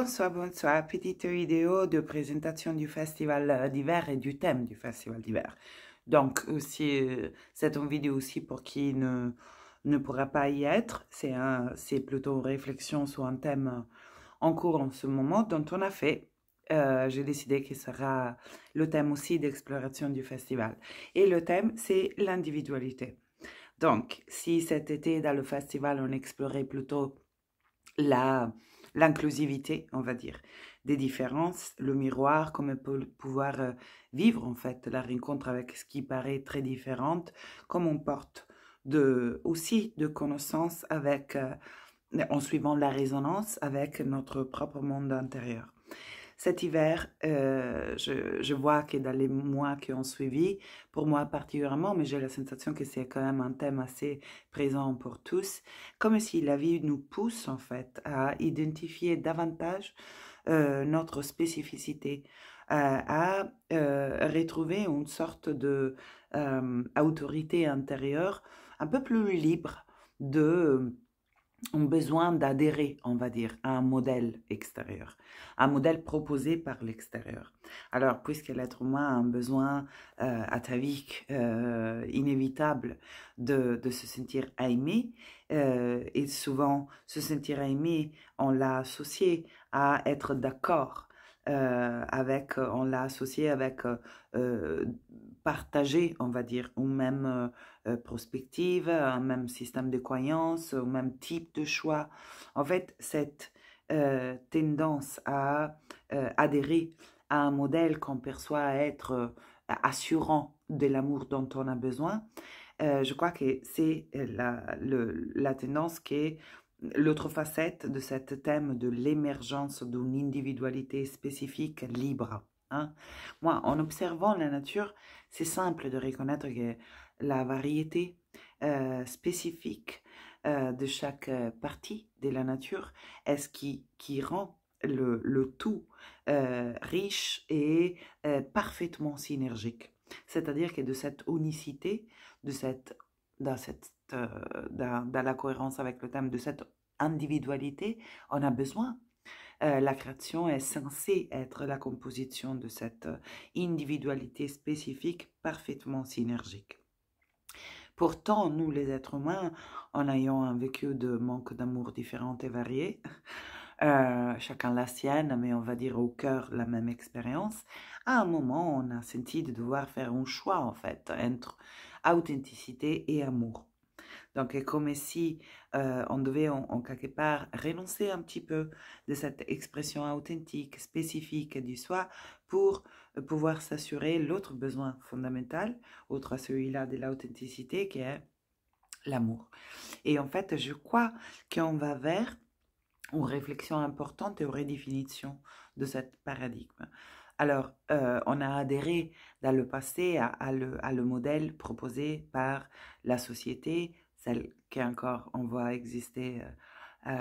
Bonsoir, bonsoir. Petite vidéo de présentation du festival d'hiver et du thème du festival d'hiver. Donc, aussi, c'est une vidéo aussi pour qui ne pourra pas y être. C'est plutôt une réflexion sur un thème en cours en ce moment dont on a fait. J'ai décidé que ce sera le thème aussi d'exploration du festival. Et le thème, c'est l'individualité. Donc, si cet été, dans le festival, on explorait plutôt l'inclusivité, on va dire, des différences, le miroir, comment pouvoir vivre en fait la rencontre avec ce qui paraît très différente, comme on porte aussi de connaissances avec, en suivant la résonance avec notre propre monde intérieur. Cet hiver, je vois que dans les mois qui ont suivi, pour moi particulièrement, mais j'ai la sensation que c'est quand même un thème assez présent pour tous, comme si la vie nous pousse en fait à identifier davantage notre spécificité, à retrouver une sorte de autorité intérieure un peu plus libre de ont besoin d'adhérer, on va dire, à un modèle extérieur, un modèle proposé par l'extérieur. Alors, puisque l'être humain a un besoin atavique, inévitable de se sentir aimé, et souvent se sentir aimé, on l'a associé à être d'accord on l'a associé avec partager, on va dire, ou même prospective, un même système de croyances, un même type de choix. En fait, cette tendance à adhérer à un modèle qu'on perçoit être assurant de l'amour dont on a besoin, je crois que c'est la tendance qui est l'autre facette de ce thème de l'émergence d'une individualité spécifique libre. Hein. Moi, en observant la nature, c'est simple de reconnaître que la variété spécifique de chaque partie de la nature est ce qui rend le tout riche et parfaitement synergique. C'est-à-dire que de cette unicité, dans la cohérence avec le thème de cette individualité, on a besoin. La création est censée être la composition de cette individualité spécifique parfaitement synergique. Pourtant, nous, les êtres humains, en ayant un vécu de manque d'amour différent et varié, chacun la sienne, mais on va dire au cœur la même expérience, à un moment, on a senti de devoir faire un choix, en fait, entre authenticité et amour. Donc, c'est comme si on devait en quelque part renoncer un petit peu de cette expression authentique, spécifique du soi pour pouvoir s'assurer l'autre besoin fondamental, autre à celui-là de l'authenticité, qui est l'amour. Et en fait, je crois qu'on va vers une réflexion importante et une redéfinition de ce paradigme. Alors, on a adhéré dans le passé à le modèle proposé par la société, celle qui encore on voit exister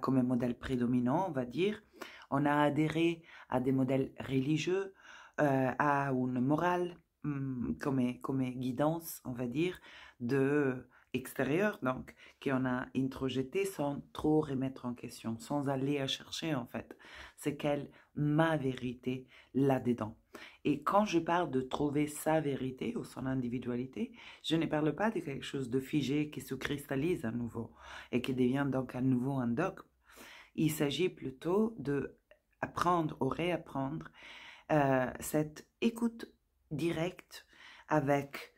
comme un modèle prédominant, on va dire. On a adhéré à des modèles religieux, à une morale comme guidance, on va dire, de extérieur, donc, qu'on a introjeté sans trop remettre en question, sans aller à chercher, en fait, c'est quelle ma vérité là-dedans. Et quand je parle de trouver sa vérité ou son individualité, je ne parle pas de quelque chose de figé qui se cristallise à nouveau et qui devient donc à nouveau un dogme. Il s'agit plutôt de apprendre ou réapprendre cette écoute directe avec,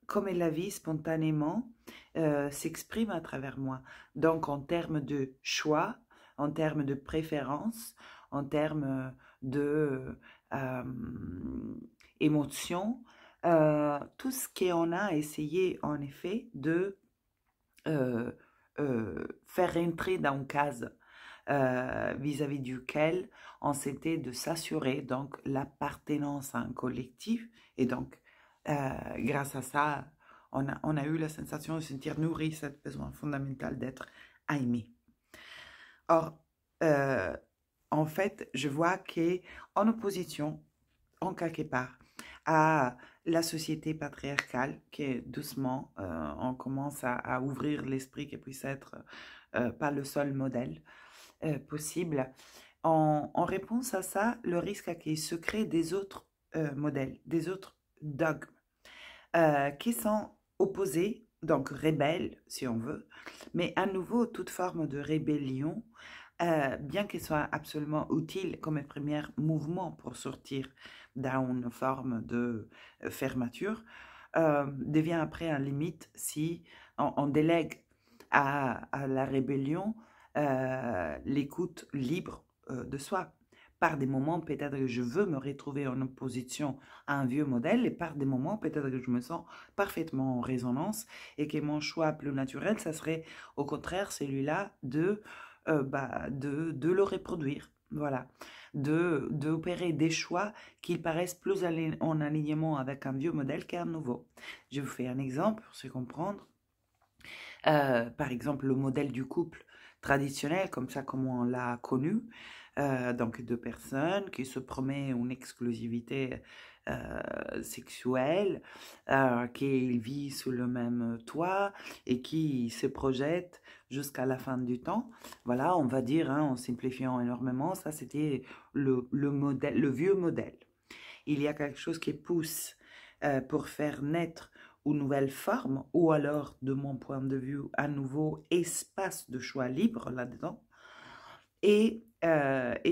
comme la vie spontanément s'exprime à travers moi. Donc en termes de choix, en termes de préférence, en termes de émotion, tout ce qu'on a essayé en effet de faire entrer dans une case vis-à-vis duquel on s'était de s'assurer donc l'appartenance à un collectif et donc grâce à ça on a eu la sensation de se sentir nourri, ce besoin fondamental d'être aimé. Or en fait je vois qu'en opposition en quelque part à la société patriarcale qui doucement on commence à ouvrir l'esprit qui puisse être pas le seul modèle possible. En réponse à ça, le risque à qu'il se crée des autres modèles, des autres dogmes qui sont opposés, donc rebelles si on veut, mais à nouveau toute forme de rébellion, bien qu'elle soit absolument utile comme un premier mouvement pour sortir d'une forme de fermeture, devient après un limite si on délègue à la rébellion l'écoute libre de soi. Par des moments, peut-être que je veux me retrouver en opposition à un vieux modèle, et par des moments, peut-être que je me sens parfaitement en résonance et que mon choix plus naturel, ça serait au contraire celui-là de le reproduire. Voilà, d'opérer des choix qui paraissent plus en alignement avec un vieux modèle qu'un nouveau. Je vous fais un exemple pour se comprendre. Par exemple, le modèle du couple traditionnel, comme ça, comme on l'a connu, donc deux personnes qui se promettent une exclusivité sexuelle, qui vivent sous le même toit et qui se projettent jusqu'à la fin du temps. Voilà, on va dire, hein, en simplifiant énormément, ça c'était modèle, le vieux modèle. Il y a quelque chose qui pousse pour faire naître une nouvelle forme, ou alors, de mon point de vue, un nouveau espace de choix libre là-dedans. Et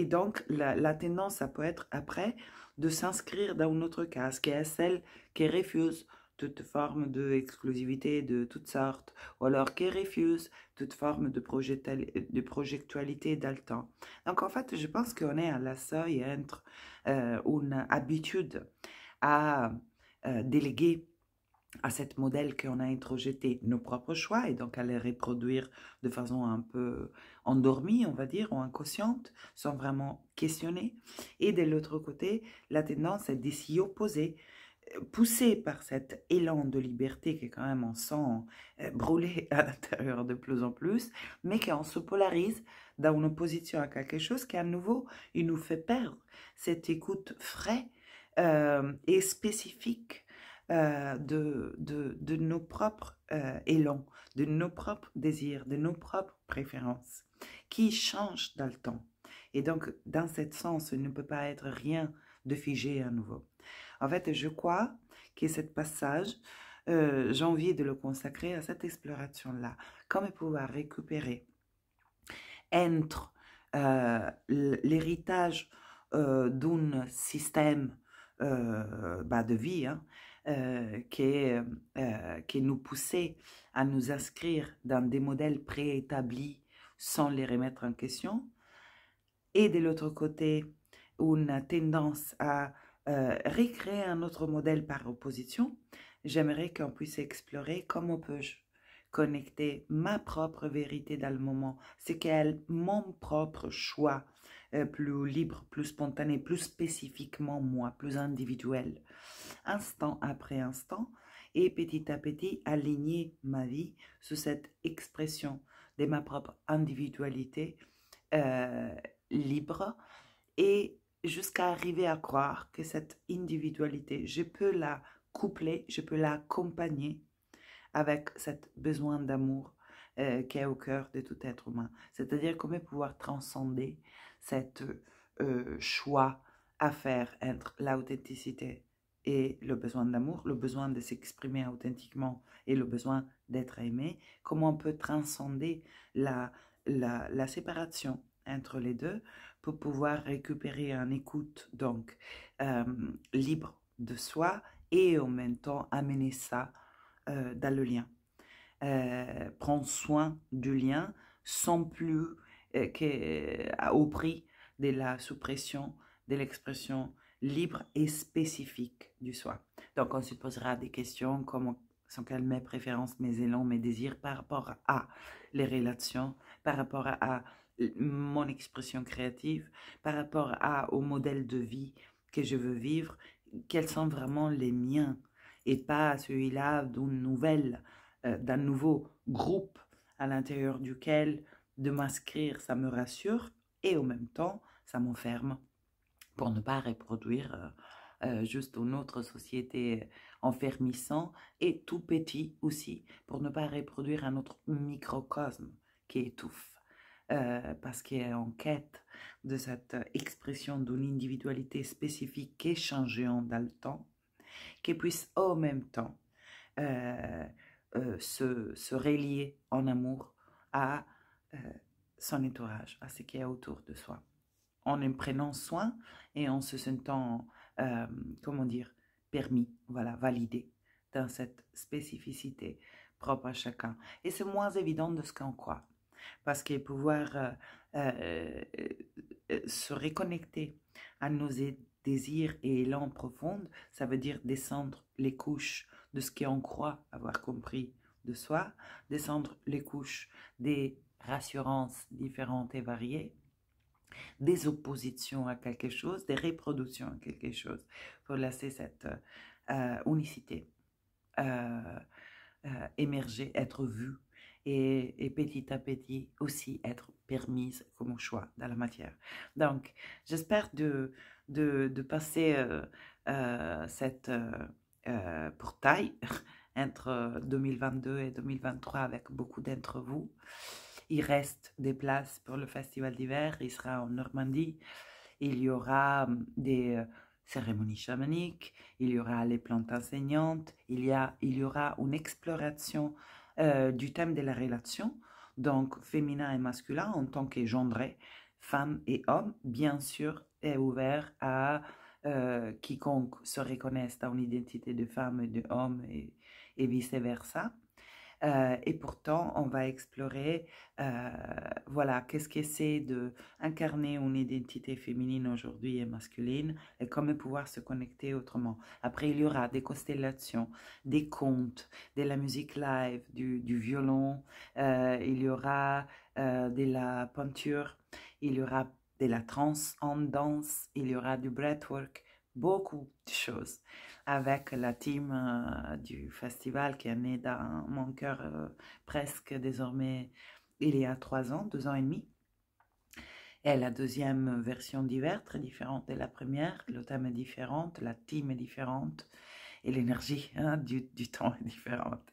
donc, la tendance, ça peut être après de s'inscrire dans une autre case, qui est celle qui refuse toute forme d'exclusivité de toutes sortes, ou alors qui refuse toute forme de projectualité dans le temps. Donc, en fait, je pense qu'on est à la seuil entre une habitude à déléguer à cette modèle qu'on a introjeté nos propres choix et donc à les reproduire de façon un peu endormie, on va dire, ou inconsciente, sans vraiment questionner. Et de l'autre côté, la tendance est de s'y opposer, poussé par cet élan de liberté qui est quand même en sang brûlé à l'intérieur de plus en plus, mais qu'on se polarise dans une opposition à quelque chose qui, à nouveau, il nous fait perdre cette écoute frais et spécifique de nos propres élans, de nos propres désirs, de nos propres préférences, qui changent dans le temps. Et donc, dans ce sens, il ne peut pas être rien de figé à nouveau. En fait, je crois que ce passage, j'ai envie de le consacrer à cette exploration-là, comme pouvoir récupérer entre l'héritage d'un système de vie qui nous poussait à nous inscrire dans des modèles préétablis sans les remettre en question, et de l'autre côté, une tendance à recréer un autre modèle par opposition. J'aimerais qu'on puisse explorer comment peux-je connecter ma propre vérité dans le moment, c'est qu'elle mon propre choix plus libre, plus spontané, plus spécifiquement moi, plus individuel, instant après instant, et petit à petit aligner ma vie sur cette expression de ma propre individualité libre, et jusqu'à arriver à croire que cette individualité, je peux la coupler, je peux l'accompagner avec cet besoin d'amour qui est au cœur de tout être humain. C'est-à-dire comment pouvoir transcender cet choix à faire entre l'authenticité et le besoin d'amour, le besoin de s'exprimer authentiquement et le besoin d'être aimé. Comment on peut transcender la séparation entre les deux pour pouvoir récupérer une écoute donc libre de soi et en même temps amener ça dans le lien. Prendre soin du lien sans plus au prix de la suppression de l'expression libre et spécifique du soi. Donc on se posera des questions comme sont quelles mes préférences, mes élans, mes désirs par rapport à les relations, par rapport à mon expression créative, par rapport au modèle de vie que je veux vivre, quels sont vraiment les miens et pas celui-là d'un nouveau groupe à l'intérieur duquel de m'inscrire, ça me rassure et en même temps, ça m'enferme pour ne pas reproduire juste une autre société enfermissant et tout petit aussi, pour ne pas reproduire un autre microcosme qui étouffe. parce qu'il est en quête de cette expression d'une individualité spécifique et changeante dans le temps, qui puisse en même temps se relier en amour à son entourage, à ce qui est autour de soi, en en prenant soin et en se sentant, comment dire, permis, voilà, validé dans cette spécificité propre à chacun. Et c'est moins évident de ce qu'on croit, parce que pouvoir se reconnecter à nos désirs et élans profonds, ça veut dire descendre les couches de ce qu'on croit avoir compris de soi, descendre les couches des rassurances différentes et variées, des oppositions à quelque chose, des reproductions à quelque chose, pour laisser cette unicité émerger, être vue et petit à petit aussi être permise comme choix dans la matière. Donc, j'espère de passer cette portail entre 2022 et 2023 avec beaucoup d'entre vous. Il reste des places pour le festival d'hiver, il sera en Normandie. Il y aura des cérémonies chamaniques, il y aura les plantes enseignantes, il y aura une exploration du thème de la relation, donc féminin et masculin en tant que genré, femmes et hommes, bien sûr, est ouvert à quiconque se reconnaisse dans une identité de femme et d'homme et vice-versa. Et pourtant, on va explorer, voilà, qu'est-ce que c'est d'incarner une identité féminine aujourd'hui et masculine, et comment pouvoir se connecter autrement. Après, il y aura des constellations, des contes, de la musique live, du violon, il y aura de la peinture, il y aura de la trance en danse, il y aura du breathwork, beaucoup de choses avec la team du festival qui est née dans mon cœur presque désormais il y a 3 ans, 2 ans et demi. Et la deuxième version d'hiver, très différente de la première, le thème est différent, la team est différente et l'énergie du temps est différente.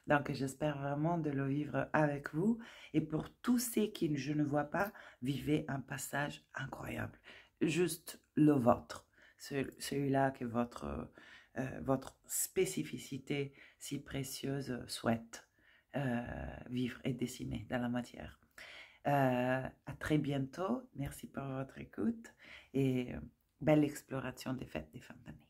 Donc j'espère vraiment de le vivre avec vous et pour tous ceux qui je ne vois pas, vivez un passage incroyable, juste le vôtre, celui-là que votre spécificité si précieuse souhaite vivre et dessiner dans la matière. À très bientôt. Merci pour votre écoute et belle exploration des fêtes des femmes d'année.